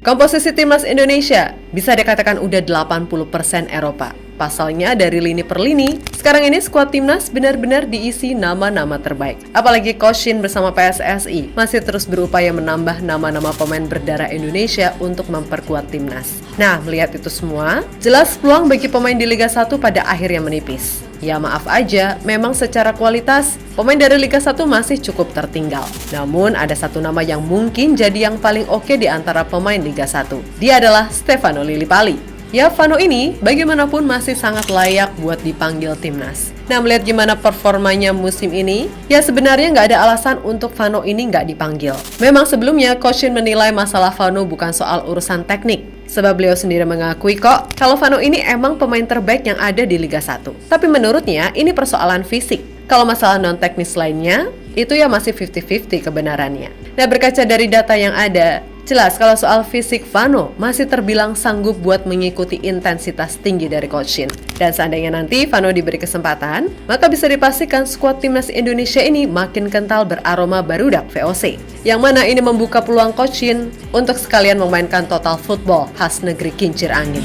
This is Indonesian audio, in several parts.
Komposisi timnas Indonesia bisa dikatakan udah 80% Eropa. Pasalnya dari lini per lini, sekarang ini skuad timnas benar-benar diisi nama-nama terbaik. Apalagi Coach Shin bersama PSSI masih terus berupaya menambah nama-nama pemain berdarah Indonesia untuk memperkuat timnas. Nah, melihat itu semua, jelas peluang bagi pemain di Liga 1 pada akhirnya menipis. Ya maaf aja, memang secara kualitas, pemain dari Liga 1 masih cukup tertinggal. Namun ada satu nama yang mungkin jadi yang paling oke di antara pemain Liga 1. Dia adalah Stefano Lillipali. Ya, Vano ini bagaimanapun masih sangat layak buat dipanggil timnas. Nah, melihat gimana performanya musim ini, ya sebenarnya nggak ada alasan untuk Vano ini nggak dipanggil. Memang sebelumnya Coach Shin menilai masalah Vano bukan soal urusan teknik. Sebab beliau sendiri mengakui kok, kalau Vano ini emang pemain terbaik yang ada di Liga 1. Tapi menurutnya, ini persoalan fisik. Kalau masalah non-teknis lainnya, itu ya masih 50-50 kebenarannya. Nah, berkaca dari data yang ada, jelas kalau soal fisik Vano masih terbilang sanggup buat mengikuti intensitas tinggi dari Coach Shin. Dan seandainya nanti Vano diberi kesempatan, maka bisa dipastikan skuad timnas Indonesia ini makin kental beraroma barudak VOC. Yang mana ini membuka peluang Coach Shin untuk sekalian memainkan total football khas negeri kincir angin.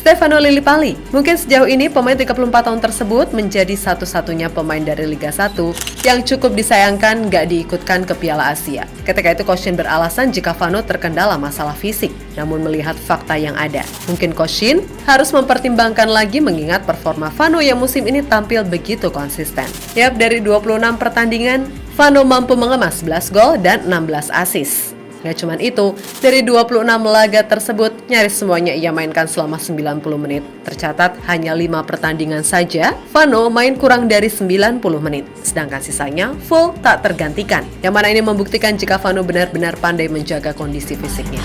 Stefano Lillipali, mungkin sejauh ini pemain 34 tahun tersebut menjadi satu-satunya pemain dari Liga 1 yang cukup disayangkan gak diikutkan ke Piala Asia. Ketika itu Coach Shin beralasan jika Vano terkendala masalah fisik. Namun melihat fakta yang ada, mungkin Coach Shin harus mempertimbangkan lagi mengingat performa Vano yang musim ini tampil begitu konsisten. Yap, dari 26 pertandingan, Vano mampu mengemas 11 gol dan 16 assist. Gak cuman itu, dari 26 laga tersebut, nyaris semuanya ia mainkan selama 90 menit. Tercatat hanya 5 pertandingan saja, Vano main kurang dari 90 menit. Sedangkan sisanya full tak tergantikan. Yang mana ini membuktikan jika Vano benar-benar pandai menjaga kondisi fisiknya.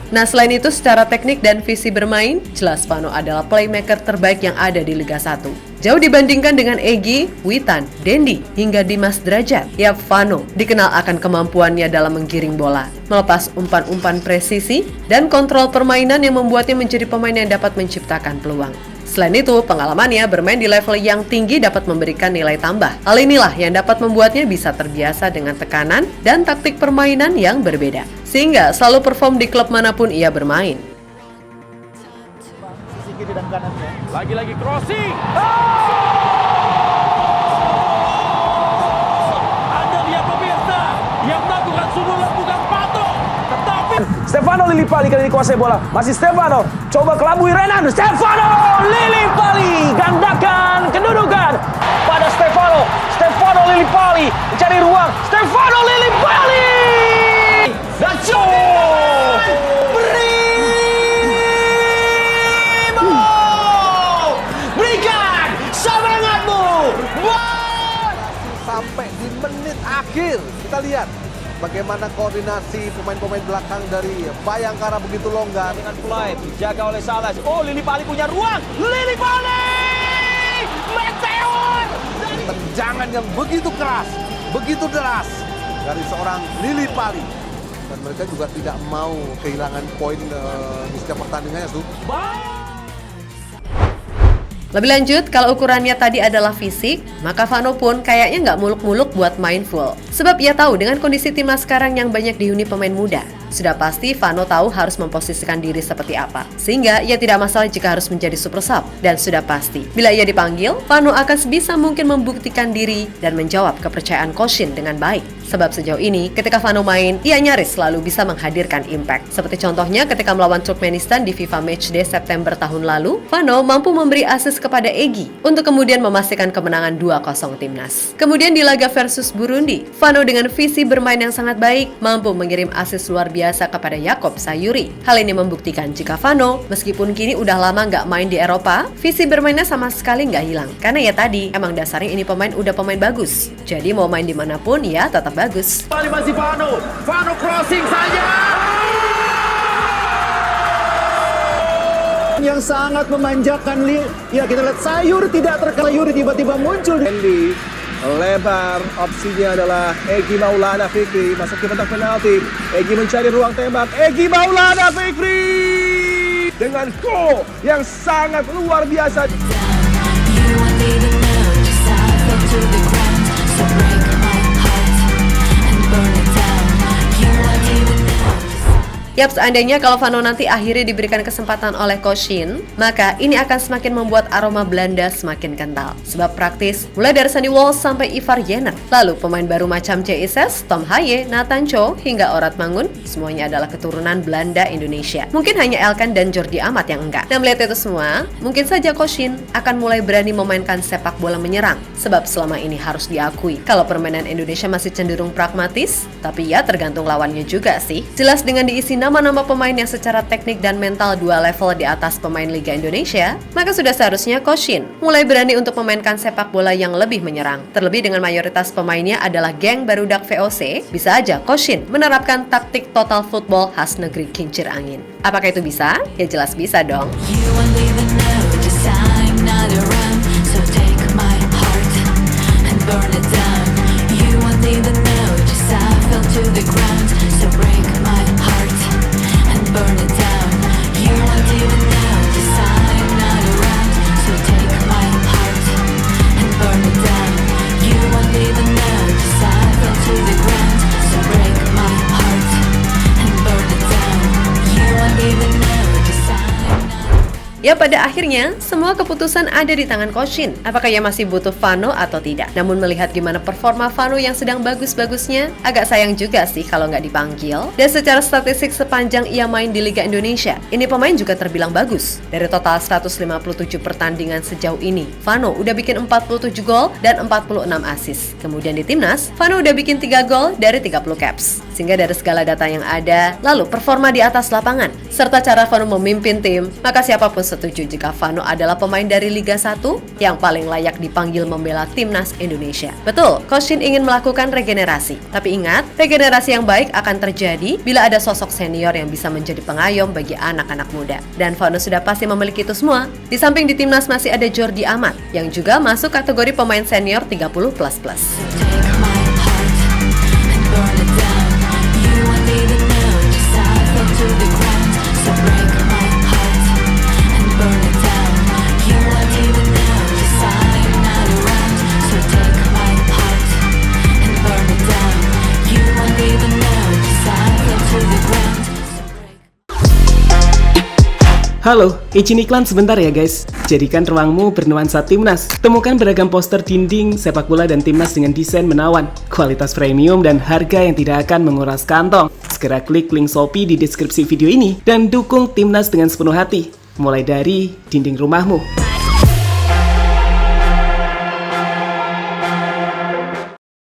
Nah, selain itu secara teknik dan visi bermain, jelas Vano adalah playmaker terbaik yang ada di Liga 1. Jauh dibandingkan dengan Egy, Witan, Dendi, hingga Dimas Drajat. Ya, Vano dikenal akan kemampuannya dalam menggiring bola, melepas umpan-umpan presisi, dan kontrol permainan yang membuatnya menjadi pemain yang dapat menciptakan peluang. Selain itu, pengalamannya bermain di level yang tinggi dapat memberikan nilai tambah. Hal inilah yang dapat membuatnya bisa terbiasa dengan tekanan dan taktik permainan yang berbeda, sehingga selalu perform di klub manapun ia bermain. Sisi kiri dan kanannya. Lagi-lagi crossing. Anda lihat pemirsa, yang melakukan sundulan bukan patok, tetapi Stefano Lillipali kali ini kuasai bola. Masih Stefano, coba kelabui Renan. Stefano Lillipali gandakan kedudukan pada Stefano. Stefano Lillipali mencari ruang. Stefano Lillipali. Gaco. Primo. Berikan semangatmu. Sampai di menit akhir kita lihat bagaimana koordinasi pemain-pemain belakang dari Bayangkara begitu longgar. dengan fly dijaga oleh Salas. Oh, Lillipali punya ruang. Lillipali! Meteor! Tendangan yang begitu keras, begitu deras dari seorang Lillipali. Dan mereka juga tidak mau kehilangan poin di setiap pertandingannya, Su. Lebih lanjut, kalau ukurannya tadi adalah fisik, maka Vano pun kayaknya nggak muluk-muluk buat main full. Sebab ia tahu dengan kondisi timnas sekarang yang banyak dihuni pemain muda. Sudah pasti Vano tahu harus memposisikan diri seperti apa, sehingga ia tidak masalah jika harus menjadi super sub. Dan sudah pasti, bila ia dipanggil, Vano akan sebisa mungkin membuktikan diri dan menjawab kepercayaan Coach Shin dengan baik. Sebab sejauh ini, ketika Vano main, ia nyaris selalu bisa menghadirkan impact. Seperti contohnya ketika melawan Turkmenistan di FIFA Matchday September tahun lalu, Vano mampu memberi assist kepada Egy untuk kemudian memastikan kemenangan 2-0 timnas. Kemudian di laga versus Burundi, Vano dengan visi bermain yang sangat baik, mampu mengirim assist luar biasa kepada Jakob Sayuri. Hal ini membuktikan jika Vano, meskipun kini udah lama nggak main di Eropa, visi bermainnya sama sekali nggak hilang. Karena ya tadi, emang dasarnya ini pemain udah pemain bagus. Jadi mau main dimanapun, ya tetap bagus. Kembali masih Vano. Vano crossing saja. Yang sangat memanjakan. Ya, kita lihat Sayuri tidak terkena. Sayuri tiba-tiba muncul. Andy lebar, opsinya adalah Egy Maulana Fikri masuk ke kotak penalti. Egy mencari ruang tembak. Egy Maulana Fikri dengan gol yang sangat luar biasa. Yap, seandainya kalau Vano nanti akhirnya diberikan kesempatan oleh Coach Shin, maka ini akan semakin membuat aroma Belanda semakin kental. Sebab praktis, mulai dari Sandy Walsh sampai Ivar Jenner, lalu pemain baru macam JSS, Tom Haye, Nathan Cho, hingga Orat Mangun, semuanya adalah keturunan Belanda Indonesia. Mungkin hanya Elkan dan Jordi Amat yang enggak. Nah, melihat itu semua, mungkin saja Coach Shin akan mulai berani memainkan sepak bola menyerang. Sebab selama ini harus diakui, kalau permainan Indonesia masih cenderung pragmatis, tapi ya tergantung lawannya juga sih. Jelas dengan diisi nama-nama pemain yang secara teknik dan mental 2 level di atas pemain Liga Indonesia, maka sudah seharusnya Coach Shin mulai berani untuk memainkan sepak bola yang lebih menyerang. Terlebih dengan mayoritas pemainnya adalah geng barudak VOC, bisa aja Coach Shin menerapkan taktik total football khas negeri kincir angin. Apakah itu bisa? Ya jelas bisa dong. Ya, pada akhirnya, semua keputusan ada di tangan Coach Shin. Apakah ia masih butuh Vano atau tidak? Namun melihat gimana performa Vano yang sedang bagus-bagusnya, agak sayang juga sih kalau nggak dipanggil. Dan secara statistik sepanjang ia main di Liga Indonesia, ini pemain juga terbilang bagus. Dari total 157 pertandingan sejauh ini, Vano udah bikin 47 gol dan 46 assist. Kemudian di timnas, Vano udah bikin 3 gol dari 30 caps. Sehingga dari segala data yang ada, lalu performa di atas lapangan, serta cara Vano memimpin tim, maka siapapun setuju jika Vano adalah pemain dari Liga 1 yang paling layak dipanggil membela timnas Indonesia. Betul, Coach Shin ingin melakukan regenerasi. Tapi ingat, regenerasi yang baik akan terjadi bila ada sosok senior yang bisa menjadi pengayom bagi anak-anak muda. Dan Vano sudah pasti memiliki itu semua. Di samping di timnas masih ada Jordi Amat, yang juga masuk kategori pemain senior 30++. Halo, izin iklan sebentar ya guys. Jadikan ruangmu bernuansa timnas. Temukan beragam poster dinding, sepak bola dan timnas dengan desain menawan, kualitas premium dan harga yang tidak akan menguras kantong. Segera klik link Shopee di deskripsi video ini dan dukung timnas dengan sepenuh hati. Mulai dari dinding rumahmu.